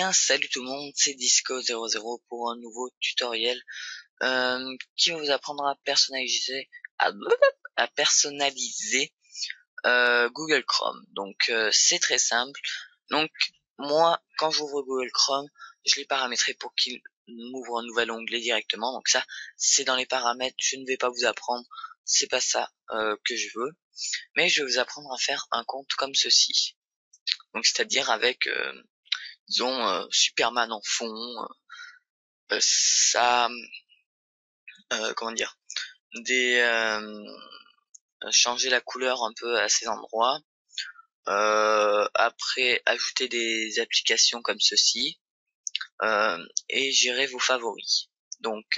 bien, salut tout le monde, c'est Disco00 pour un nouveau tutoriel qui va vous apprendre à personnaliser Google Chrome. Donc c'est très simple. Donc moi, quand j'ouvre Google Chrome, je l'ai paramétré pour qu'il m'ouvre un nouvel onglet directement. Donc ça, c'est dans les paramètres. Je ne vais pas vous apprendre, c'est pas ça que je veux. Mais je vais vous apprendre à faire un compte comme ceci. Donc c'est-à-dire avec disons Superman en fond, ça comment dire, des changer la couleur un peu à ces endroits, après ajouter des applications comme ceci, et gérer vos favoris. Donc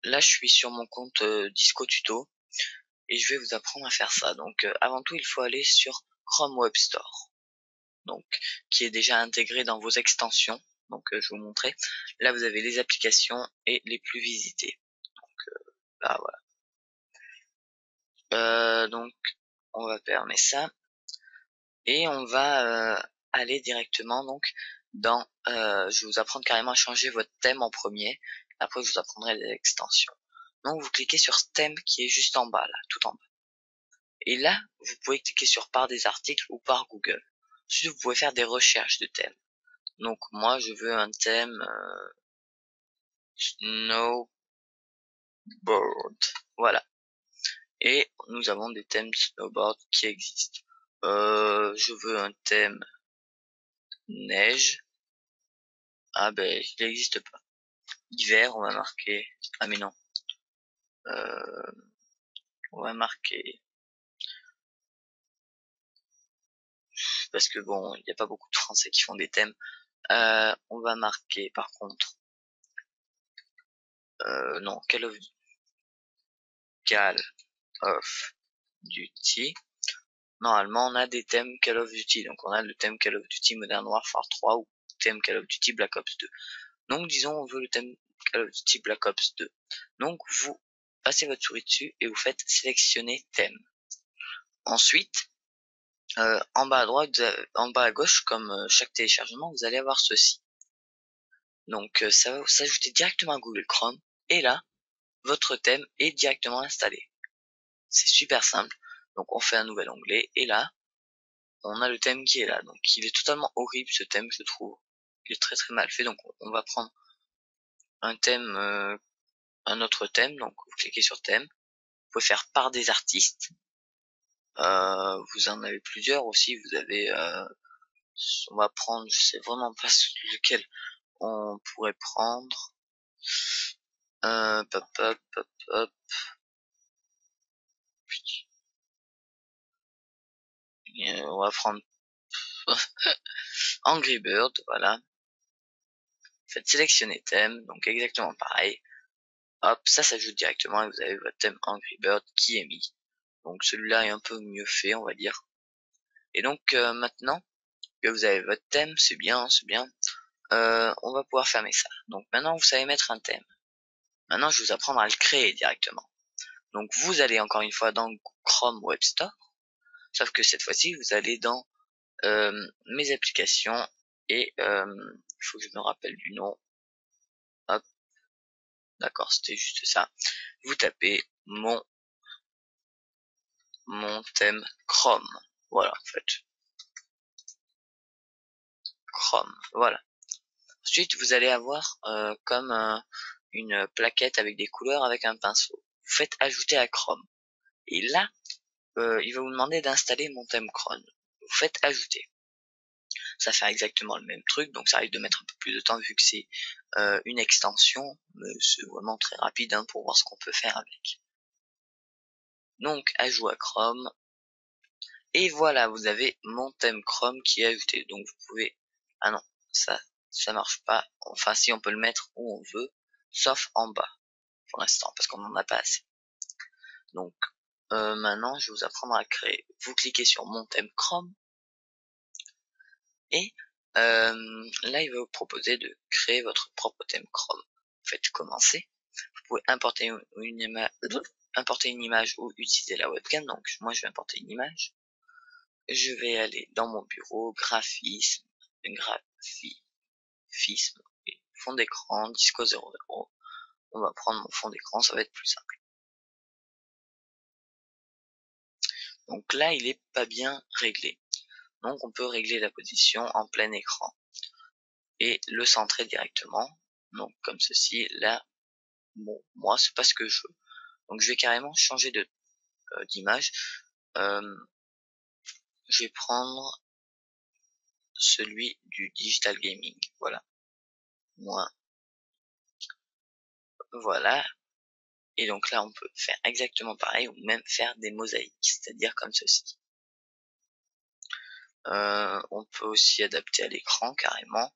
là je suis sur mon compte Disco Tuto et je vais vous apprendre à faire ça. Donc avant tout il faut aller sur Chrome Web Store, donc qui est déjà intégré dans vos extensions. Donc je vais vous montrer. Là vous avez les applications et les plus visitées. Donc là voilà. Donc on va fermer ça et on va aller directement donc dans je vais vous apprendre carrément à changer votre thème en premier. Après je vous apprendrai les extensions. Donc vous cliquez sur thème qui est juste en bas là, tout en bas. Et là vous pouvez cliquer sur par des articles ou par Google. Ensuite vous pouvez faire des recherches de thèmes. Donc moi je veux un thème snowboard, voilà. Et nous avons des thèmes snowboard qui existent. Je veux un thème neige. Ah ben il n'existe pas. Hiver, on va marquer. Ah mais non. On va marquer. Parce que bon, il n'y a pas beaucoup de Français qui font des thèmes. On va marquer par contre. Non, Call of Duty. Normalement, on a des thèmes Call of Duty. Donc on a le thème Call of Duty Modern Warfare 3 ou thème Call of Duty Black Ops 2. Donc disons, on veut le thème Call of Duty Black Ops 2. Donc vous passez votre souris dessus et vous faites sélectionner thème. Ensuite, en bas à droite, en bas à gauche, comme chaque téléchargement, vous allez avoir ceci. Donc ça va s'ajouter directement à Google Chrome et là, votre thème est directement installé. C'est super simple. Donc on fait un nouvel onglet et là, on a le thème qui est là. Donc il est totalement horrible ce thème, je trouve. Il est très très mal fait. Donc on va prendre un thème, un autre thème. Donc vous cliquez sur thème. Vous pouvez faire par des artistes. Vous en avez plusieurs aussi. Vous avez, on va prendre, je sais vraiment pas lequel on pourrait prendre. Hop. On va prendre Angry Bird, voilà. Faites sélectionner thème, donc exactement pareil. Hop, ça s'ajoute directement et vous avez votre thème Angry Bird qui est mis. Donc celui-là est un peu mieux fait, on va dire. Et donc maintenant que vous avez votre thème, c'est bien. On va pouvoir fermer ça. Donc maintenant vous savez mettre un thème. Maintenant je vais vous apprendre à le créer directement. Donc vous allez encore une fois dans Chrome Web Store, sauf que cette fois-ci vous allez dans mes applications et il faut que je me rappelle du nom. Hop, d'accord, c'était juste ça. Vous tapez mon thème Chrome. Voilà, en fait. Chrome, voilà. Ensuite, vous allez avoir comme une plaquette avec des couleurs avec un pinceau. Vous faites ajouter à Chrome. Et là, il va vous demander d'installer mon thème Chrome. Vous faites ajouter. Ça fait exactement le même truc, donc ça risque de mettre un peu plus de temps vu que c'est une extension, mais c'est vraiment très rapide pour voir ce qu'on peut faire avec. Donc, ajout à Chrome. Et voilà, vous avez mon thème Chrome qui est ajouté. Donc vous pouvez... Ah non, ça marche pas. Enfin si, on peut le mettre où on veut, sauf en bas, pour l'instant, parce qu'on n'en a pas assez. Donc maintenant, je vais vous apprendre à créer. Vous cliquez sur mon thème Chrome. Et là, il va vous proposer de créer votre propre thème Chrome. Vous faites commencer. Vous pouvez importer une image ou utiliser la webcam. Donc moi, je vais importer une image. Je vais aller dans mon bureau, graphisme, graphisme, et fond d'écran, disco 00. On va prendre mon fond d'écran, ça va être plus simple. Donc là, il est pas bien réglé. Donc on peut régler la position en plein écran et le centrer directement. Donc comme ceci. Là, bon, moi c'est pas ce que je veux. Donc je vais carrément changer d'image. Je vais prendre celui du digital gaming. Voilà. Moi. Voilà. Et donc là, on peut faire exactement pareil ou même faire des mosaïques, c'est-à-dire comme ceci. On peut aussi adapter à l'écran carrément.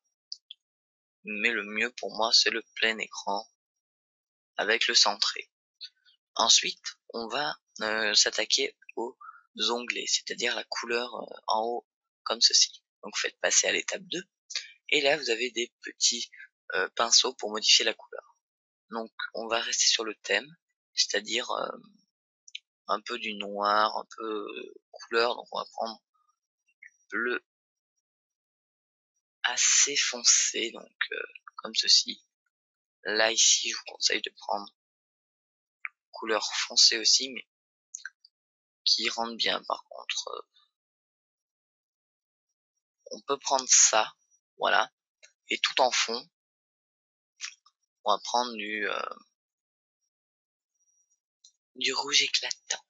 Mais le mieux pour moi, c'est le plein écran avec le centré. Ensuite, on va s'attaquer aux onglets, c'est-à-dire la couleur en haut, comme ceci. Donc faites passer à l'étape 2. Et là, vous avez des petits pinceaux pour modifier la couleur. Donc on va rester sur le thème, c'est-à-dire un peu du noir, un peu couleur. Donc on va prendre bleu assez foncé, donc comme ceci. Là ici, je vous conseille de prendre couleur foncée aussi, mais qui rentre bien. Par contre, on peut prendre ça, voilà, et tout en fond, on va prendre du rouge éclatant.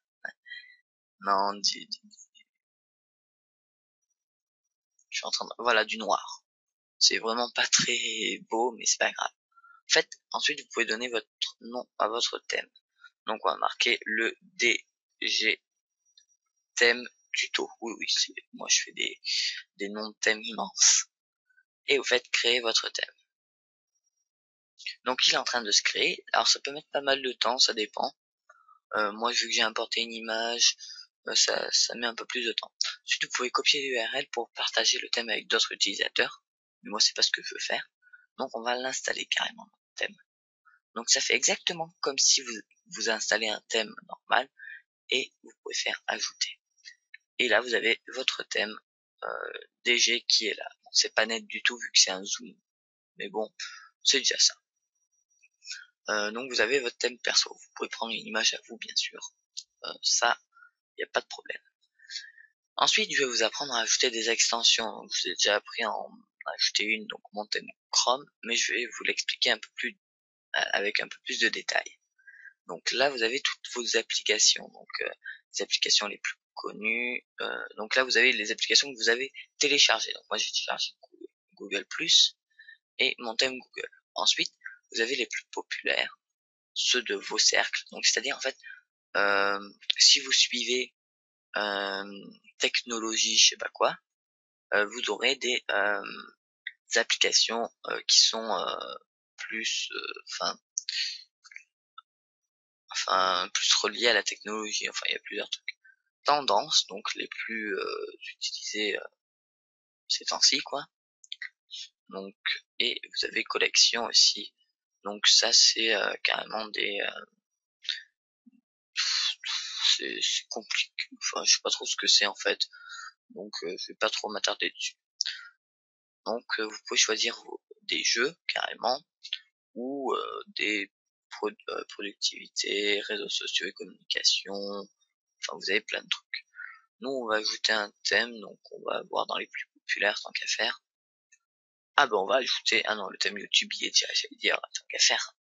Non, je suis en train de, voilà, du noir. C'est vraiment pas très beau, mais c'est pas grave. En fait, ensuite, vous pouvez donner votre nom à votre thème. Donc, on va marquer le DG thème tuto. Oui, oui, moi, je fais des noms de thèmes immenses. Et vous faites créer votre thème. Donc, il est en train de se créer. Alors, ça peut mettre pas mal de temps, ça dépend. Moi, vu que j'ai importé une image, ça met un peu plus de temps. Ensuite, vous pouvez copier l'URL pour partager le thème avec d'autres utilisateurs. Mais moi, c'est pas ce que je veux faire. Donc, on va l'installer carrément, le thème. Donc, ça fait exactement comme si vous installez un thème normal et vous pouvez faire ajouter. Et là, vous avez votre thème DG qui est là. Bon, c'est pas net du tout vu que c'est un zoom. Mais bon, c'est déjà ça. Donc, vous avez votre thème perso. Vous pouvez prendre une image à vous, bien sûr. Ça, il n'y a pas de problème. Ensuite, je vais vous apprendre à ajouter des extensions. Donc, je vous ai déjà appris à en ajouter une, donc mon thème Chrome, mais je vais vous l'expliquer un peu plus avec un peu plus de détails. Donc là, vous avez toutes vos applications, donc les applications les plus connues. Donc là, vous avez les applications que vous avez téléchargées. Donc moi, j'ai téléchargé Google Plus et mon thème Google. Ensuite, vous avez les plus populaires, ceux de vos cercles. Donc c'est-à-dire en fait, si vous suivez technologie, je sais pas quoi, vous aurez des applications qui sont plus, plus reliées à la technologie. Enfin, il y a plusieurs trucs. Tendances, donc les plus utilisées ces temps-ci, quoi. Donc, et vous avez collection aussi. Donc ça, c'est carrément c'est compliqué. Enfin, je sais pas trop ce que c'est en fait. Donc, je vais pas trop m'attarder dessus. Donc, vous pouvez choisir des jeux carrément ou des productivités, réseaux sociaux et communication. Enfin, vous avez plein de trucs. Nous, on va ajouter un thème, donc on va voir dans les plus populaires tant qu'à faire. Ah ben on va ajouter, ah non, le thème YouTube il est déjà, j'allais dire, tant qu'à faire.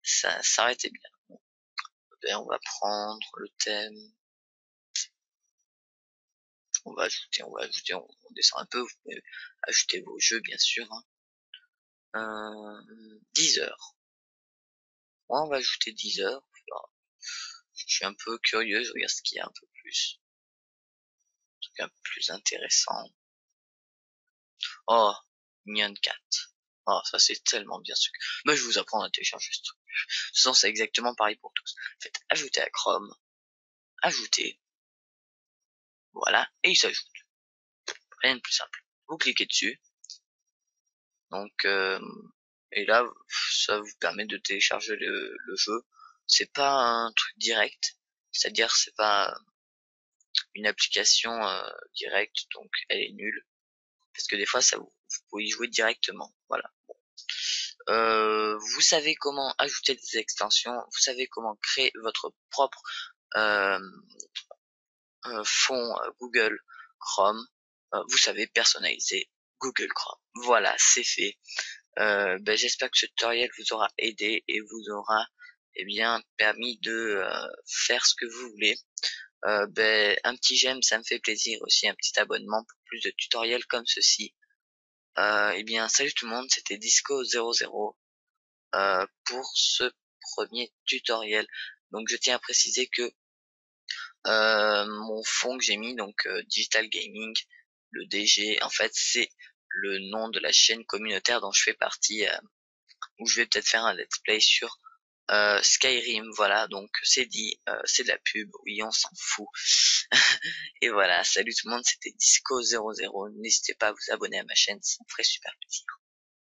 Ça s'arrêtait bien. Bon. Ben, on va prendre le thème. On va ajouter, on descend un peu, vous pouvez ajouter vos jeux bien sûr. 10 heures. Moi on va ajouter 10 heures. Alors, je suis un peu curieux, je regarde ce qu'il y a un peu plus. Un truc un peu plus intéressant. Oh, Nyan 4. Oh, ça c'est tellement bien ce truc. Moi je vous apprends à télécharger ce truc. De toute façon c'est exactement pareil pour tous. Faites ajouter à Chrome. Ajouter. Voilà. Et il s'ajoute. Rien de plus simple. Vous cliquez dessus. Donc, et là, ça vous permet de télécharger le jeu. C'est pas un truc direct. C'est-à-dire, c'est pas une application directe, donc elle est nulle. Parce que des fois, vous pouvez y jouer directement. Voilà. Vous savez comment ajouter des extensions, vous savez comment créer votre propre euh, fond Google Chrome, vous savez personnaliser Google Chrome. Voilà, c'est fait. J'espère que ce tutoriel vous aura aidé et vous aura permis de faire ce que vous voulez. Un petit j'aime, ça me fait plaisir aussi, un petit abonnement pour plus de tutoriels comme ceci. Salut tout le monde, c'était Disco00 pour ce premier tutoriel. Donc je tiens à préciser que mon fond que j'ai mis, donc Digital Gaming, le DG, en fait c'est le nom de la chaîne communautaire dont je fais partie, où je vais peut-être faire un let's play sur Skyrim, voilà, donc c'est dit, c'est de la pub, oui on s'en fout. Et voilà, salut tout le monde, c'était Disco00, n'hésitez pas à vous abonner à ma chaîne, ça me ferait super plaisir.